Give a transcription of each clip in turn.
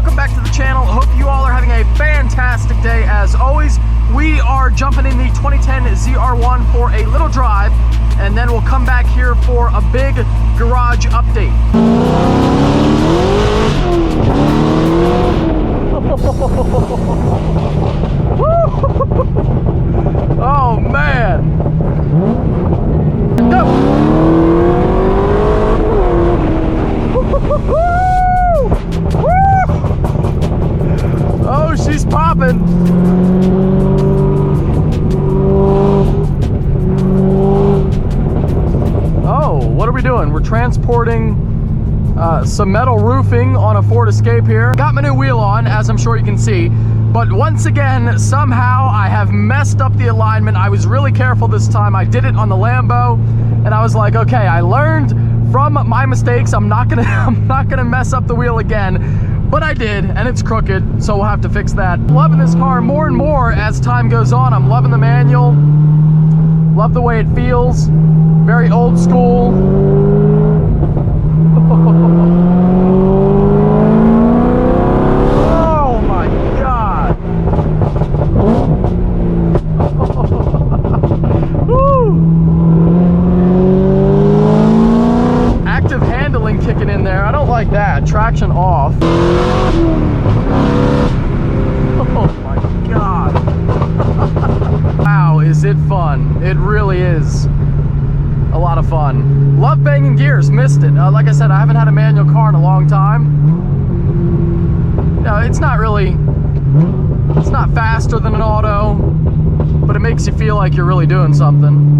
welcome back to the channel. Hope you all are having a fantastic day. As always, we are jumping in the 2010 ZR1 for a little drive, and then we'll come back here for a big garage update. Oh man! Go! Oh, she's popping. Oh, what are we doing? We're transporting some metal roofing on a Ford Escape here. Got my new wheel on, as I'm sure you can see. But once again, somehow I have messed up the alignment. I was really careful this time. I did it on the Lambo, and I was like, okay, I learned from my mistakes. I'm not gonna mess up the wheel again. But I did, and it's crooked, so we'll have to fix that. Loving this car more and more as time goes on. I'm loving the manual. Love the way it feels. Very old school. Oh my God. Woo. Active handling kicking in there. I don't like that. Traction off. Oh my God. Wow, is it fun. It really is a lot of fun. Love banging gears. Missed it. Like I said, I haven't had a manual car in a long time. No, it's not faster than an auto, but it makes you feel like you're really doing something.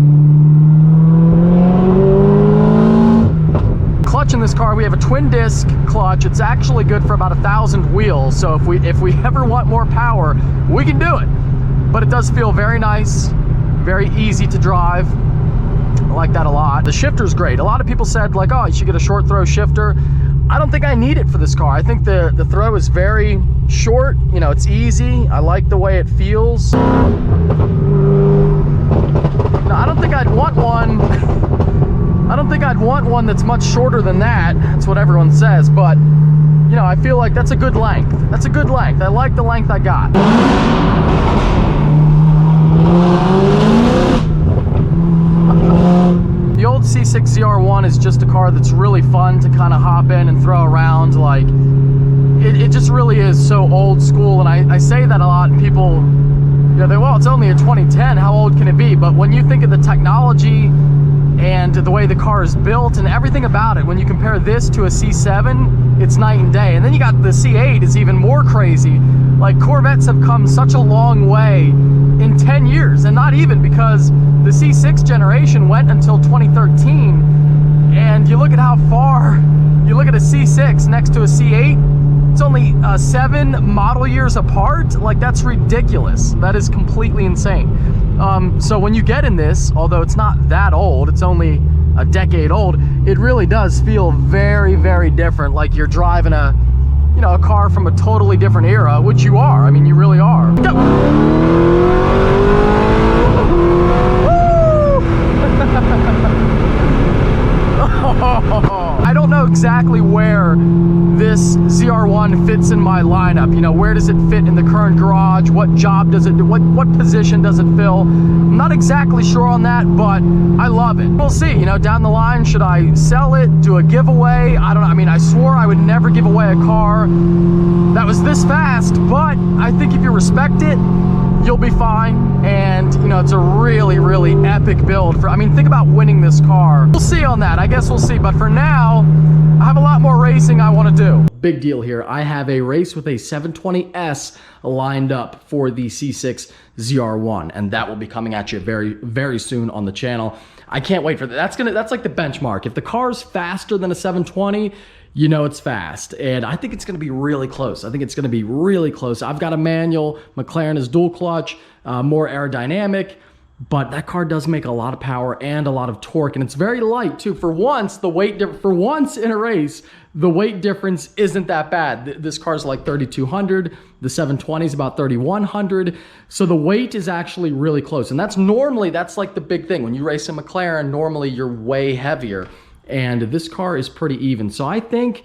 Clutch in this car, we have a twin disc clutch. It's actually good for about 1,000 wheels, so if we ever want more power, we can do it. But it does feel very nice, very easy to drive. I like that a lot. The shifter's great. A lot of people said like, oh, you should get a short throw shifter. I don't think I need it for this car. I think the throw is very short. You know, it's easy. I like the way it feels. No, I don't think I'd want one. I don't think I'd want one that's much shorter than that. That's what everyone says, but you know, I feel like that's a good length. That's a good length. I like the length I got. The old C6 ZR1 is just a car that's really fun to kind of hop in and throw around. Like, it just really is so old school, and I say that a lot, and people, you know, well, it's only a 2010, how old can it be? But when you think of the technology and the way the car is built and everything about it, when you compare this to a C7, it's night and day. And then you got the C8 is even more crazy. Like, Corvettes have come such a long way in 10 years, and not even, because the C6 generation went until 2013, and you look at how far, you look at a C6 next to a C8, it's only 7 model years apart. Like, that's ridiculous. That is completely insane. So when you get in this, although it's not that old, it's only a decade old, it really does feel very, very different. Like you're driving a, you know, a car from a totally different era, which you are. I mean, you really are. Go! I don't know exactly where this ZR1 fits in my lineup. You know, where does it fit in the current garage? What job does it do? What position does it fill? I'm not exactly sure on that, but I love it. We'll see, you know, down the line, should I sell it, do a giveaway? I don't know. I mean, I swore I would never give away a car that was this fast, but I think if you respect it, you'll be fine. And you know, it's a really, really epic build for, I mean, think about winning this car. We'll see on that. I guess we'll see. But for now, I have a lot more racing I want to do. Big deal here. I have a race with a 720S lined up for the C6 ZR1, and that will be coming at you very, very soon on the channel. I can't wait for that. That's like the benchmark. If the car's faster than a 720, you know it's fast, and I think it's going to be really close. I think it's going to be really close. I've got a manual. McLaren is dual clutch, more aerodynamic, but that car does make a lot of power and a lot of torque, and it's very light too. For once, for once in a race, the weight difference isn't that bad. This car's like 3,200. The 720 is about 3,100. So the weight is actually really close, and that's like the big thing. When you race a McLaren, normally you're way heavier. And this car is pretty even. So I think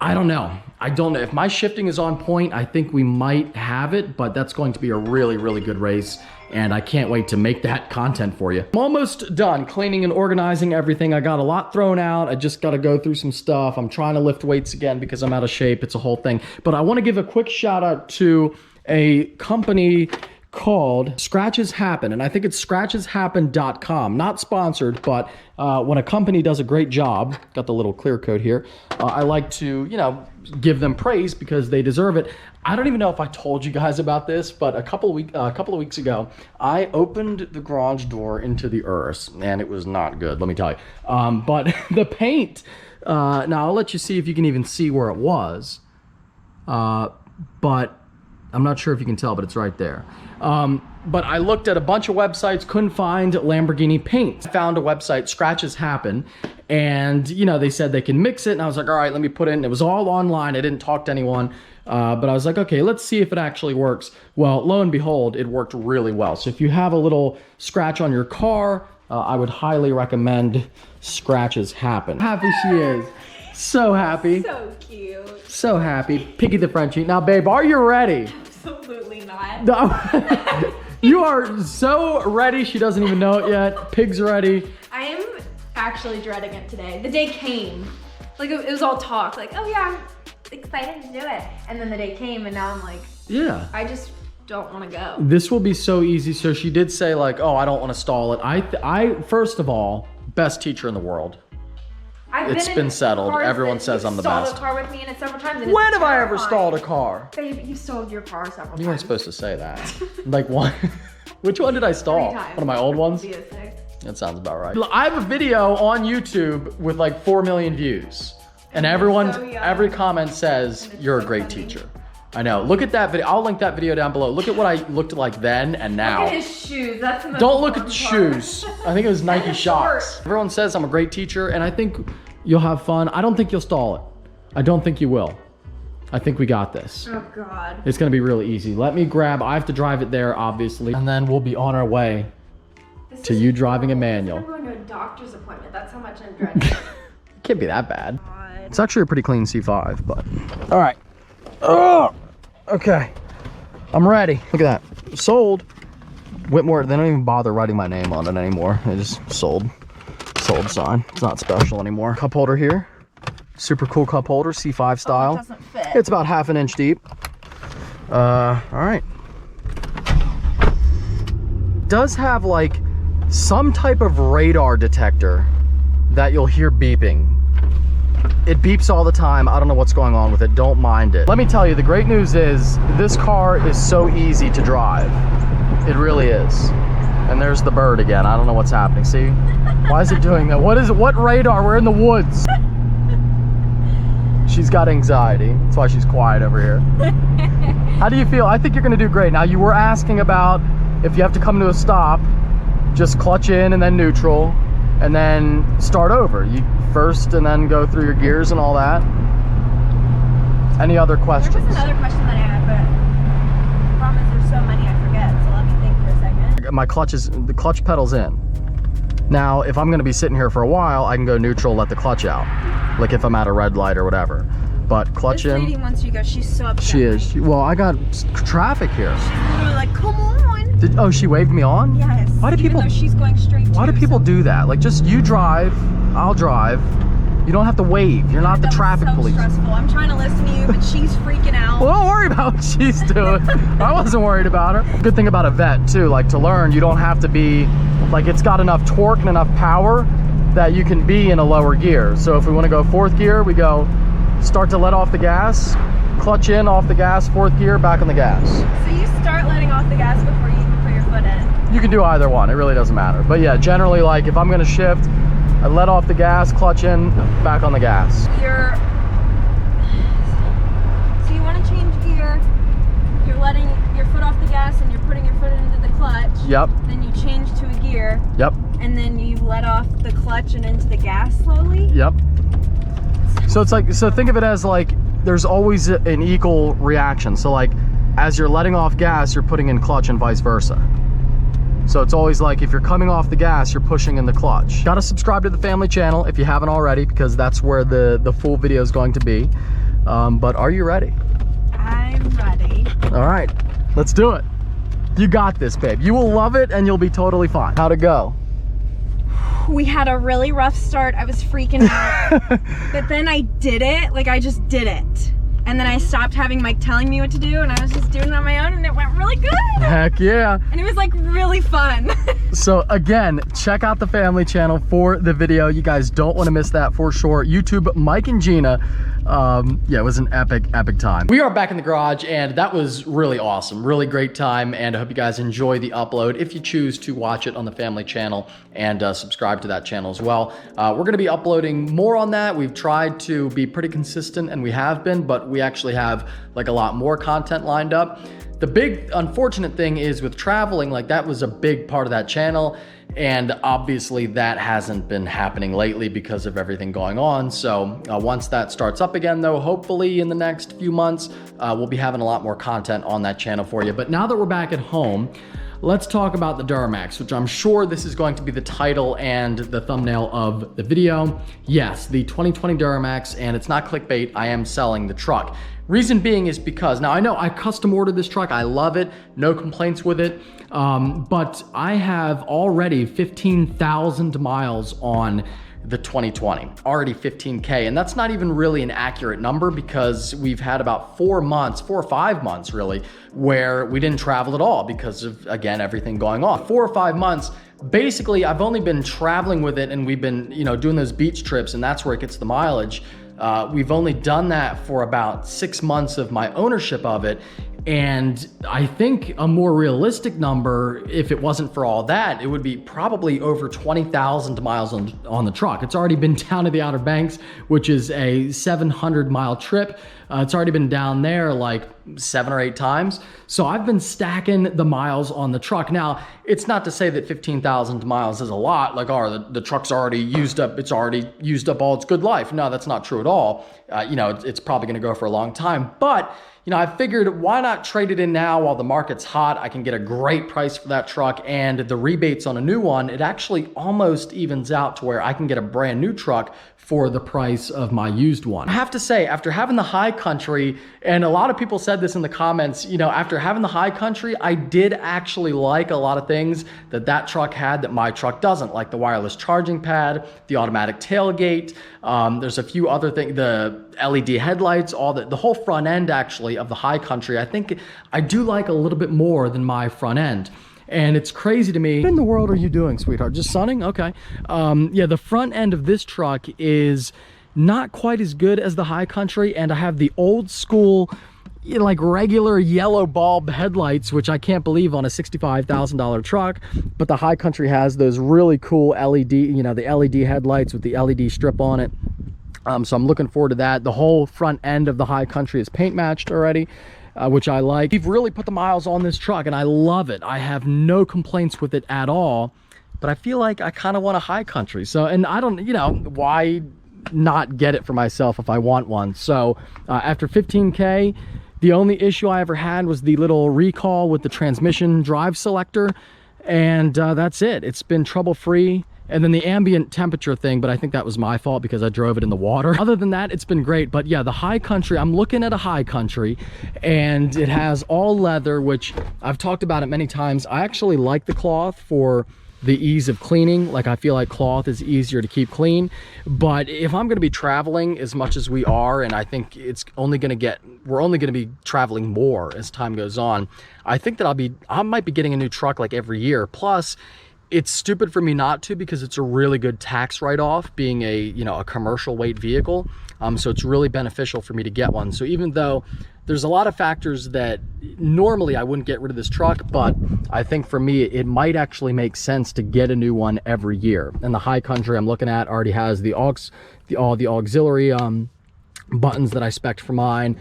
I don't know. I don't know. If my shifting is on point, I think we might have it, but that's going to be a really, really good race. And I can't wait to make that content for you. I'm almost done cleaning and organizing everything. I got a lot thrown out. I just got to go through some stuff. I'm trying to lift weights again because I'm out of shape. It's a whole thing. But I want to give a quick shout out to a company called Scratches Happen, and I think it's scratcheshappen.com. Not sponsored, but when a company does a great job, got the little clear coat here, I like to, you know, give them praise because they deserve it. I don't even know if I told you guys about this, but a couple of weeks ago, I opened the garage door into the Urus, and it was not good, let me tell you. But the paint, now I'll let you see if you can even see where it was, but I'm not sure if you can tell, but it's right there. But I looked at a bunch of websites, couldn't find Lamborghini paint. I found a website, Scratches Happen, and you know, they said they can mix it, and I was like, all right, let me put it in. It was all online. I didn't talk to anyone, but I was like, okay, let's see if it actually works. Well, lo and behold, it worked really well. So if you have a little scratch on your car, I would highly recommend Scratches Happen. Happy she is. So happy. So cute. So happy. Piggy the Frenchie. Now, babe, are you ready? Absolutely not. No. You are so ready. She doesn't even know it yet. Pig's ready. I am actually dreading it today. The day came. Like, it was all talk. Like, oh yeah, I'm excited to do it. And then the day came, and now I'm like, yeah. I just don't want to go. This will be so easy. So she did say like, oh, I don't want to stall it. I first of all, best teacher in the world. It's been settled. Everyone says I'm the best. You've stalled a car with me in it several times. And when have I ever stalled a car? Babe, you stalled your car several times. You weren't supposed to say that. Like one. Which one did I stall? 3 times. One of my old ones? That sounds about right. I have a video on YouTube with like 4 million views. And every comment says, you're a great teacher. I know. Look at that video. I'll link that video down below. Look at what I looked like then and now. Look at his shoes. That's the most Don't look at the important shoes. I think it was Nike Shox. Everyone says I'm a great teacher, and I think you'll have fun. I don't think you'll stall it. I don't think you will. I think we got this. Oh, God. It's going to be really easy. Let me grab, I have to drive it there, obviously. And then we'll be on our way to you driving a manual. I'm going to a doctor's appointment. That's how much I'm dreading. It can't be that bad. It's actually a pretty clean C5, but. All right. Oh, okay. I'm ready. Look at that. Sold. Whitmore, they don't even bother writing my name on it anymore. They just sold. Sold sign. It's not special anymore. Cup holder here. Super cool cup holder, C5 style. Oh, it doesn't fit. It's about 1/2 inch deep. All right. Does have like some type of radar detector that you'll hear beeping. It beeps all the time. I don't know what's going on with it. Don't mind it. Let me tell you, the great news is this car is so easy to drive. It really is. And there's the bird again. I don't know what's happening. See? Why is it doing that? What is it? What radar? We're in the woods. She's got anxiety. That's why she's quiet over here. How do you feel? I think you're gonna do great. Now, you were asking about if you have to come to a stop, just clutch in and then neutral, and then start over. You first and then go through your gears and all that. Any other questions? There was another question that I had, but I promise there's so many I forget, so let me think for a second. My the clutch pedal's in. Now, if I'm gonna be sitting here for a while, I can go neutral, let the clutch out. Like if I'm at a red light or whatever. But clutch in. This lady wants you to go, she's so upset. She is. Well, I got traffic here. She's literally like, come on. Oh, she waved me on? Yes. Why do people? Even though she's going straight. Why do people do that? Like, just you drive, I'll drive. You don't have to wave. You're not the traffic police. Stressful. I'm trying to listen to you, but she's freaking out. Well, don't worry about what she's doing. I wasn't worried about her. Good thing about a vet too, like to learn, you don't have to be, like it's got enough torque and enough power that you can be in a lower gear. So if we want to go 4th gear, we go start to let off the gas, clutch in, off the gas, 4th gear, back on the gas. So you start letting off the gas before you even put your foot in? You can do either one, it really doesn't matter. But yeah, generally like if I'm gonna shift, I let off the gas, clutch in, back on the gas. So you want to change gear, you're letting your foot off the gas and you're putting your foot into the clutch. Yep. Then you change to a gear. Yep. And then you let off the clutch and into the gas slowly. Yep. So it's like, so think of it as like, there's always an equal reaction. So like, as you're letting off gas, you're putting in clutch and vice versa. So it's always like, if you're coming off the gas, you're pushing in the clutch. Gotta subscribe to the family channel if you haven't already, because that's where the full video is going to be. But are you ready? I'm ready. All right, let's do it. You got this, babe. You will love it and you'll be totally fine. How'd it go? We had a really rough start. I was freaking out. But then I did it. Like, I just did it. And then I stopped having Mike telling me what to do, and I was just doing it on my own, and it went really good. Heck yeah. And it was like really fun. So again, check out the family channel for the video. You guys don't want to miss that for sure. YouTube, Mike and Gina. Yeah, it was an epic time. We are back in the garage, and that was really awesome. Really great time, and I hope you guys enjoy the upload if you choose to watch it on the family channel and subscribe to that channel as well. We're going to be uploading more on that. We've tried to be pretty consistent, and we have been, but we actually have like a lot more content lined up. The big unfortunate thing is with traveling, like that was a big part of that channel. And obviously that hasn't been happening lately because of everything going on. So once that starts up again though, hopefully in the next few months, we'll be having a lot more content on that channel for you. But now that we're back at home, let's talk about the Duramax, which I'm sure this is going to be the title and the thumbnail of the video. Yes, the 2020 Duramax, and it's not clickbait, I am selling the truck. Reason being is because, now I know I custom ordered this truck, I love it, no complaints with it, but I have already 15,000 miles on the 2020, already 15K, and that's not even really an accurate number because we've had about 4 or 5 months really, where we didn't travel at all because of, again, everything going on. 4 or 5 months, basically I've only been traveling with it, and we've been, doing those beach trips, and that's where it gets the mileage. We've only done that for about 6 months of my ownership of it. And I think a more realistic number, if it wasn't for all that, it would be probably over 20,000 miles on the truck. It's already been down to the Outer Banks, which is a 700-mile trip. It's already been down there like 7 or 8 times. So I've been stacking the miles on the truck. Now, it's not to say that 15,000 miles is a lot, like, oh, the truck's already used up, it's already used up all its good life. No, that's not true at all. It's probably gonna go for a long time, but I figured why not trade it in now while the market's hot. I can get a great price for that truck, and the rebates on a new one, it actually almost evens out to where I can get a brand new truck for the price of my used one. I have to say, after having the High Country, and a lot of people said this in the comments, after having the High Country, I did actually like a lot of things that truck had that my truck doesn't, like the wireless charging pad, the automatic tailgate. There's a few other things, the LED headlights, all the whole front end actually of the High Country. I think I do like a little bit more than my front end. And it's crazy to me. What in the world are you doing, sweetheart? Just sunning? Okay. Yeah, the front end of this truck is not quite as good as the High Country, and I have the old school, like regular yellow bulb headlights, which I can't believe on a $65,000 truck, but the High Country has those really cool LED, the LED headlights with the LED strip on it. So I'm looking forward to that. The whole front end of the High Country is paint matched already, which I like. We've really put the miles on this truck, and I love it. I have no complaints with it at all, but I feel like I kind of want a High Country. So, and I don't, why not get it for myself if I want one? So after 15K, the only issue I ever had was the little recall with the transmission drive selector, and that's it. It's been trouble-free. And then the ambient temperature thing, but I think that was my fault because I drove it in the water. Other than that, it's been great. But yeah, the High Country, I'm looking at a High Country, and it has all leather, which I've talked about it many times. I actually like the cloth for the ease of cleaning. Like, I feel like cloth is easier to keep clean. But if I'm gonna be traveling as much as we are, and I think we're only gonna be traveling more as time goes on, I think that I might be getting a new truck like every year. Plus, it's stupid for me not to, because it's a really good tax write-off being a commercial weight vehicle. So it's really beneficial for me to get one. So even though there's a lot of factors that normally I wouldn't get rid of this truck, but I think for me, it might actually make sense to get a new one every year. And the High Country I'm looking at already has all the auxiliary buttons that I spec'd for mine.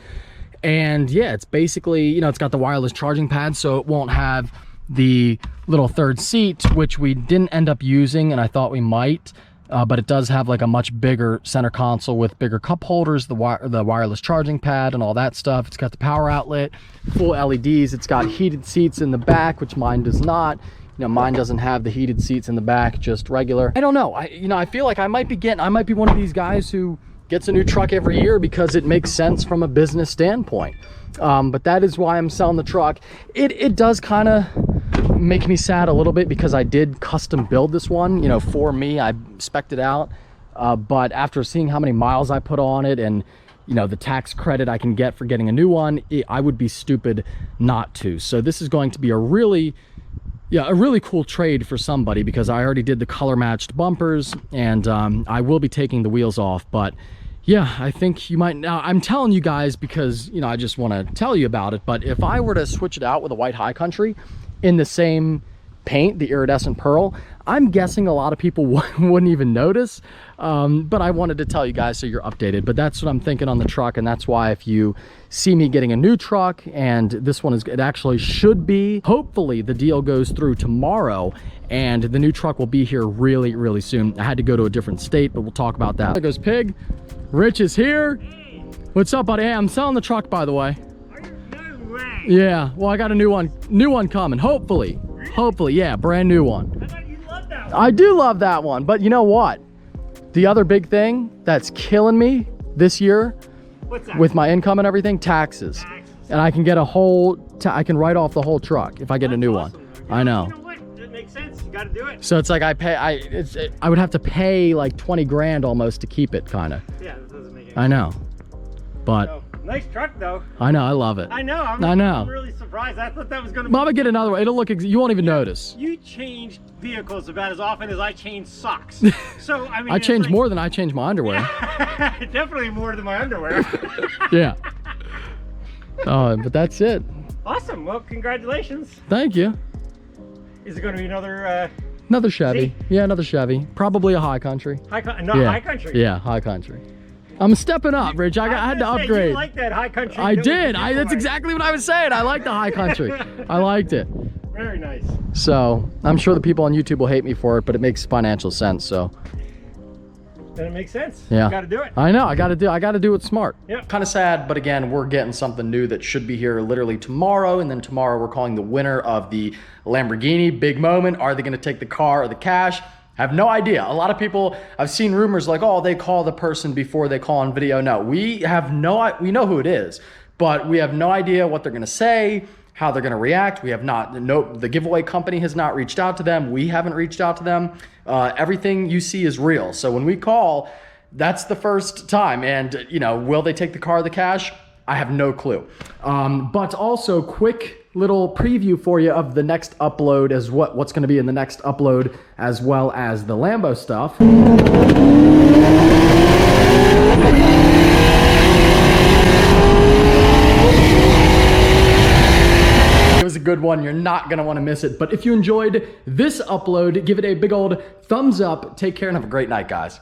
And yeah, it's basically, it's got the wireless charging pad, so it won't have the little third seat, which we didn't end up using, and I thought we might, but it does have like a much bigger center console with bigger cup holders, the wireless charging pad and all that stuff. It's got the power outlet, full LEDs. It's got heated seats in the back, which mine does not. Mine doesn't have the heated seats in the back, just regular. I don't know. I feel like I might be one of these guys who gets a new truck every year because it makes sense from a business standpoint. But that is why I'm selling the truck. It does kind of make me sad a little bit because I did custom build this one, you know, for me. I spec'd it out. But after seeing how many miles I put on it and, you know, the tax credit I can get for getting a new one, I would be stupid not to. So this is going to be a really cool trade for somebody because I already did the color matched bumpers and I will be taking the wheels off. But yeah, I think you might. Now I'm telling you guys because, you know, I just want to tell you about it. But if I were to switch it out with a white High Country in the same paint, the iridescent pearl, I'm guessing a lot of people wouldn't even notice. But I wanted to tell you guys so you're updated. But that's what I'm thinking on the truck, and that's why if you see me getting a new truck, and this one it actually should be, hopefully the deal goes through tomorrow and the new truck will be here really, really soon. I had to go to a different state, but we'll talk about that. There goes Pig. Rich is here. Hey. What's up, buddy? Hey, I'm selling the truck, by the way. No way. Yeah, well, I got a new one coming, hopefully. Really? Hopefully, yeah, brand new one. I thought you loved that one. I do love that one, but you know what? The other big thing that's killing me this year What's that? with my income and everything, taxes. Taxes. And I can get I can write off the whole truck if I get a new That's one. awesome. I know. You know what? It makes sense. You got to do it. So it's like I would have to pay like 20 grand almost to keep it, kind of. Yeah, that doesn't make any sense. I know. But So, nice truck, though. I know, I love it. I know. I know. I'm really surprised. I thought that was going to Mama, get another one. It'll look, you won't even notice. You change vehicles about as often as I change socks. So, I mean, I it's change like- more than I change my underwear. Definitely more than my underwear. Yeah. Oh, but that's it. Awesome. Well, congratulations. Thank you. Is it going to be another Another Chevy. See? Yeah, another Chevy. Probably a High Country. high country? Yeah. High country. Yeah, High Country. I'm stepping up, Rich. I had to was gonna say, upgrade. You like that high country? I look did. that you That's like. exactly what I was saying. I like the High Country. I liked it. Very nice. So I'm sure the people on YouTube will hate me for it, but it makes financial sense. So Then it makes sense. yeah, You got to do it. I know. I got to do it smart. Yep. Kind of sad, but again, we're getting something new that should be here literally tomorrow, and then tomorrow we're calling the winner of the Lamborghini. Big moment. Are they going to take the car or the cash? I have no idea. A lot of people, I've seen rumors like, oh, they call the person before they call on video. No, we know who it is, but we have no idea what they're going to say, how they're going to react. We have not, the giveaway company has not reached out to them. We haven't reached out to them. Everything you see is real. So when we call, that's the first time. And, you know, will they take the car or the cash? I have no clue. But also, quick little preview for you of the next upload, as what's going to be in the next upload, as well as the Lambo stuff. It was a good one. You're not going to want to miss it. But if you enjoyed this upload, give it a big old thumbs up. Take care and have a great night, guys.